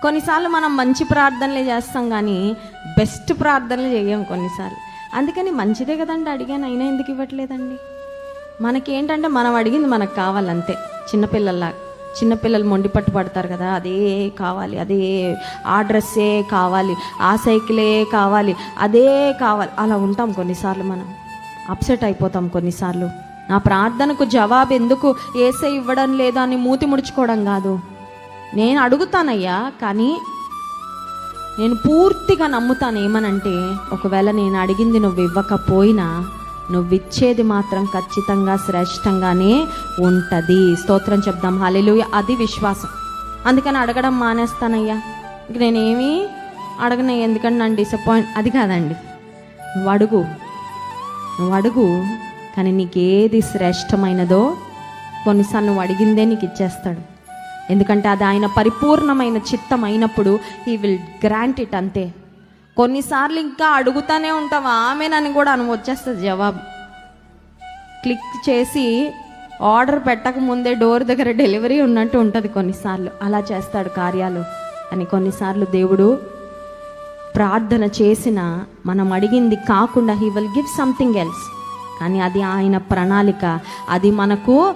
కొన్నిసార్లు మనం మంచి ప్రార్థనలే చేస్తాం కానీ బెస్ట్ ప్రార్థనలు చేయం కొన్నిసార్లు. అందుకని మంచిదే కదండి అడిగాను, అయినా ఎందుకు ఇవ్వట్లేదండి? మనకేంటంటే మనం అడిగింది మనకు కావాలంతే. చిన్నపిల్లలు మొండి పట్టు పడతారు కదా, అదే కావాలి, అదే ఆ డ్రెస్సే కావాలి, ఆ సైకిలే కావాలి, అదే కావాలి, అలా ఉంటాం. కొన్నిసార్లు మనం అప్సెట్ అయిపోతాం. కొన్నిసార్లు నా ప్రార్థనకు జవాబు ఎందుకు ఏసే ఇవ్వడం లేదా అని మూతి ముడుచుకోవడం కాదు. నేను అడుగుతానయ్యా, కానీ నేను పూర్తిగా నమ్ముతాను ఏమనంటే, ఒకవేళ నేను అడిగింది నువ్వు ఇవ్వకపోయినా నువ్వు ఇచ్చేది మాత్రం ఖచ్చితంగా శ్రేష్టంగానే ఉంటుంది. స్తోత్రం చెప్దాం, హల్లెలూయా. అది విశ్వాసం. అందుకని అడగడం మానేస్తానయ్యా, ఇంక నేనేమీ అడగనయ్యా, ఎందుకంటే నన్ను డిసప్పాయింట్, అది కాదండి. నువ్వు అడుగు, కానీ నీకేది శ్రేష్టమైనదో కొన్నిసార్లు నువ్వు అడిగిందే నీకు ఇచ్చేస్తాడు. ఎందుకంటే అది ఆయన పరిపూర్ణమైన చిత్తం అయినప్పుడు హీ విల్ గ్రాంట్ ఇట్, అంతే. కొన్నిసార్లు ఇంకా అడుగుతానే ఉంటావు, ఆమెనని కూడా వచ్చేస్తుంది జవాబు. క్లిక్ చేసి ఆర్డర్ పెట్టక ముందే డోర్ దగ్గర డెలివరీ ఉన్నట్టు ఉంటుంది కొన్నిసార్లు. అలా చేస్తాడు కార్యాలు. అని కొన్నిసార్లు దేవుడు ప్రార్థన చేసిన మనం అడిగింది కాకుండా he will give something else. కానీ అది ఆయన ప్రణాళిక, అది మనకు